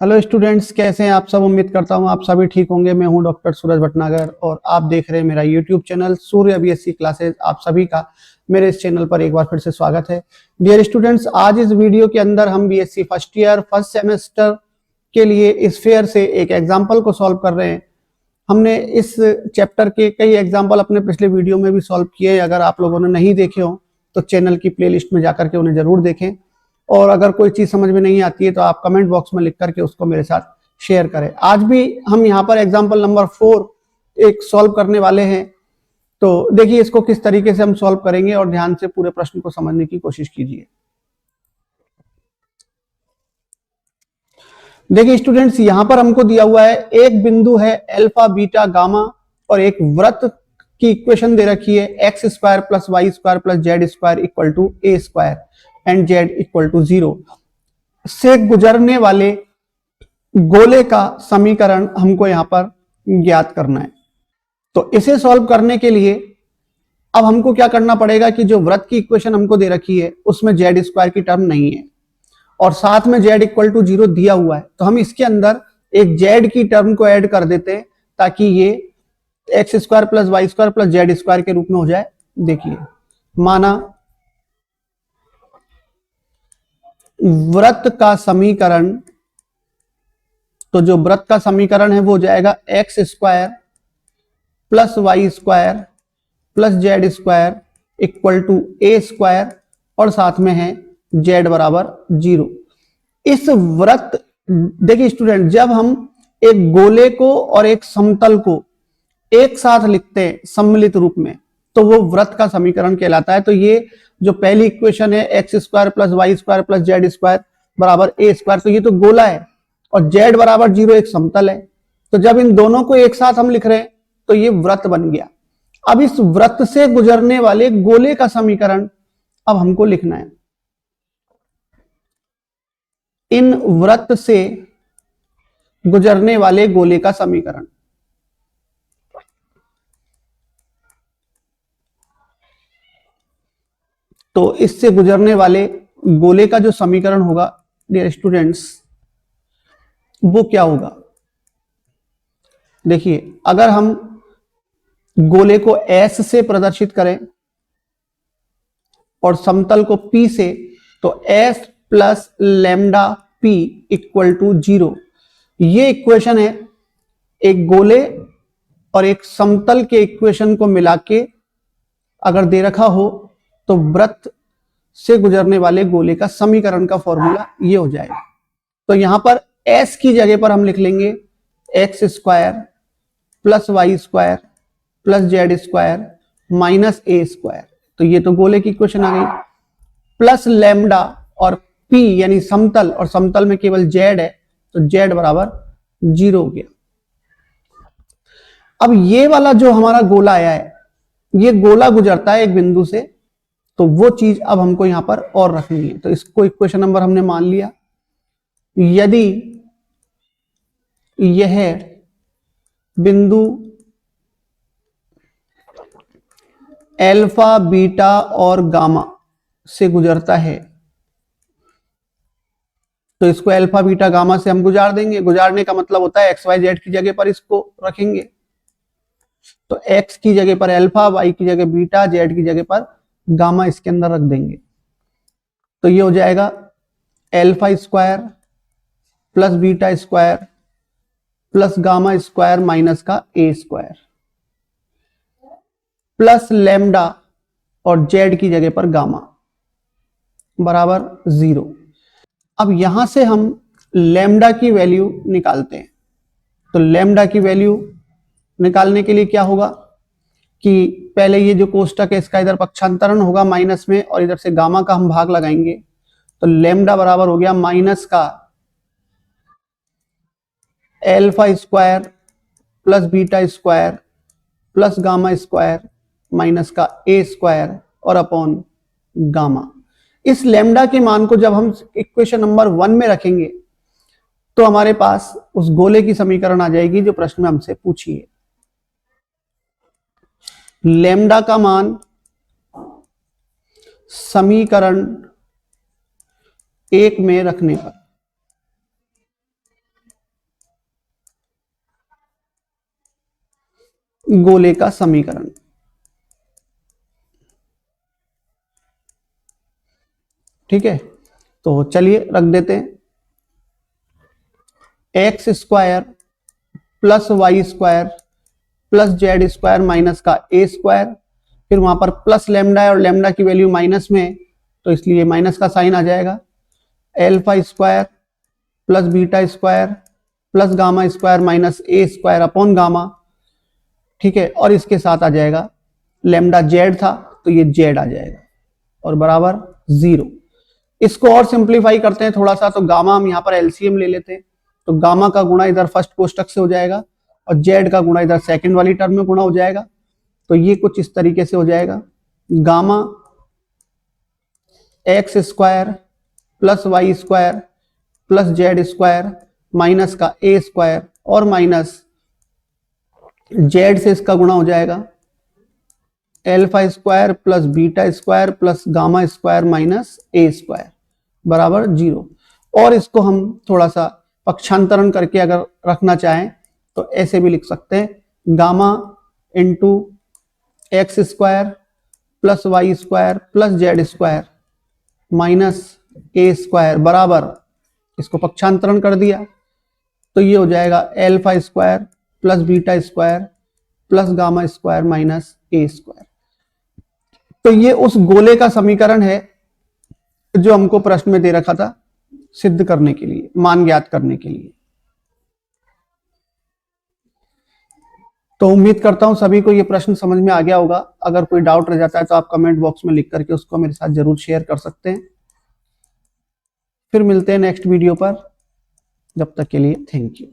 Hello students, कैसे हैं आप सब। उम्मीद करता हूं आप सभी ठीक होंगे। मैं हूं डॉक्टर सूरज भटनागर और आप देख रहे हैं मेरा यूट्यूब चैनल सूर्य बीएससी क्लासेस। आप सभी का मेरे इस चैनल पर एक बार फिर से स्वागत है। डियर स्टूडेंट्स, आज इस वीडियो के अंदर हम BSc first year first semester के लिए स्फीयर से एक एग्जाम्पल को सॉल्व कर रहे हैं। हमने इस चैप्टर के कई एग्जाम्पल अपने पिछले वीडियो में भी सॉल्व किए। अगर आप लोगों ने नहीं देखे हो तो चैनल की प्लेलिस्ट में जाकर के उन्हें जरूर देखें, और अगर कोई चीज समझ में नहीं आती है तो आप कमेंट बॉक्स में लिख करके उसको मेरे साथ शेयर करें। आज भी हम यहाँ पर एग्जाम्पल नंबर 4 एक सॉल्व करने वाले हैं। तो देखिए इसको किस तरीके से हम सॉल्व करेंगे और ध्यान से पूरे प्रश्न को समझने की कोशिश कीजिए। देखिए स्टूडेंट्स, यहां पर हमको दिया हुआ है एक बिंदु है अल्फा बीटा गामा और एक वृत्त की इक्वेशन दे रखी है x square plus y square plus z square equal to a square and z equal to 0 से गुजरने वाले गोले का समीकरण हमको यहां पर ज्ञात करना है। तो इसे सॉल्व करने के लिए अब हमको क्या करना पड़ेगा कि जो वृत्त की इक्वेशन हमको दे रखी है उसमें जेड स्क्वायर की टर्म नहीं है और साथ में जेड इक्वल टू 0 दिया हुआ है, तो हम इसके अंदर एक जेड की टर्म को ऐड कर देते हैं ताकि ये x square plus y square plus z square के रूप में हो जाए। देखिए, माना वृत्त का समीकरण, तो जो वृत्त का समीकरण है वो हो जाएगा x square plus y square plus z square equal to a square और साथ में है जेड बराबर 0। इस वृत्त, देखिए स्टूडेंट, जब हम एक गोले को और एक समतल को एक साथ लिखते हैं सम्मिलित रूप में तो वो वृत्त का समीकरण कहलाता है। तो ये जो पहली इक्वेशन है x square plus y square plus z square बराबर ए स्क्वायर, तो ये तो गोला है और जेड बराबर 0 एक समतल है। तो जब इन दोनों को एक साथ हम लिख रहे हैं तो ये वृत्त बन गया। अब इस वृत्त से गुजरने वाले गोले का समीकरण अब हमको लिखना है। इन वृत्त से गुजरने वाले गोले का समीकरण, तो इससे गुजरने वाले गोले का जो समीकरण होगा डियर स्टूडेंट्स वो क्या होगा। देखिए, अगर हम गोले को एस से प्रदर्शित करें और समतल को पी से, तो S plus lambda P equal to 0, ये इक्वेशन है एक गोले और एक समतल के इक्वेशन को मिला के अगर दे रखा हो तो वृत्त से गुजरने वाले गोले का समीकरण का फॉर्मूला ये हो जाएगा। तो यहां पर s की जगह पर हम लिख लेंगे x square plus y square plus z square minus a square, तो ये तो गोले की इक्वेशन आ गई, प्लस लैम्डा और p यानी समतल, और समतल में केवल जेड है तो जेड बराबर 0 हो गया। अब ये वाला जो हमारा गोला आया है, ये गोला गुजरता है एक बिंदु से, तो वो चीज अब हमको यहां पर और रखनी है। तो इसको इक्वेशन नंबर हमने मान लिया। यदि यह बिंदु अल्फा बीटा और गामा से गुजरता है तो इसको अल्फा बीटा गामा से हम गुजार देंगे। गुजारने का मतलब होता है एक्स वाई जेड की जगह पर इसको रखेंगे, तो एक्स की जगह पर अल्फा, वाई की जगह बीटा, जेड की जगह पर गामा इसके अंदर रख देंगे। तो ये हो जाएगा alpha square plus beta square plus gamma square minus का ए स्क्वायर प्लस लैम्डा और जेड की जगह पर गामा बराबर 0। अब यहां से हम लैम्डा की वैल्यू निकालते हैं। तो लैम्डा की वैल्यू निकालने के लिए क्या होगा कि पहले ये जो कोष्टक है इसका इधर पक्षांतरण होगा माइनस में और इधर से गामा का हम भाग लगाएंगे। तो लैम्डा बराबर हो गया माइनस का alpha square plus beta square plus gamma square minus का ए स्क्वायर और अपॉन गामा। इस लैम्डा के मान को जब हम इक्वेशन नंबर 1 में रखेंगे तो हमारे पास उस गोले की समीकरण आ जाएगी जो प्रश्न में हमसे पूछी है। लैम्डा का मान समीकरण 1 में रखने पर गोले का समीकरण। ठीक है, तो चलिए रख देते हैं x square plus y square plus z square minus का ए स्क्वायर, फिर वहां पर प्लस लेमडा है और लेमडा की वैल्यू माइनस में है तो इसलिए माइनस का साइन आ जाएगा, alpha square plus beta square plus gamma square minus a square upon gamma. ठीक है, और इसके साथ आ जाएगा लेमडा जेड था तो ये जेड आ जाएगा और बराबर 0। इसको और सिंप्लीफाई करते हैं थोड़ा सा, तो गामा हम यहाँ पर एलसीएम ले लेते हैं, तो गामा का गुणा इधर फर्स्ट कोष्टक से हो जाएगा और जेड का गुणा इधर सेकंड वाली टर्म में गुणा हो जाएगा। तो ये कुछ इस तरीके से हो जाएगा, gamma x square plus y square plus z square minus का ए स्क्वायर और माइनस जेड से इसका गुणा हो जाएगा, alpha square plus beta square plus gamma square minus a square बराबर 0। और इसको हम थोड़ा सा पक्षांतरण करके अगर रखना चाहें तो ऐसे भी लिख सकते हैं, gamma into x square plus y square plus z square minus a square बराबर, इसको पक्षांतरण कर दिया तो ये हो जाएगा alpha square plus beta square plus gamma square minus a square. तो ये उस गोले का समीकरण है जो हमको प्रश्न में दे रखा था सिद्ध करने के लिए, मान ज्ञात करने के लिए। तो उम्मीद करता हूं सभी को ये प्रश्न समझ में आ गया होगा। अगर कोई डाउट रह जाता है तो आप कमेंट बॉक्स में लिख करके उसको मेरे साथ जरूर शेयर कर सकते हैं। फिर मिलते हैं नेक्स्ट वीडियो पर, जब तक के लिए थैंक यू।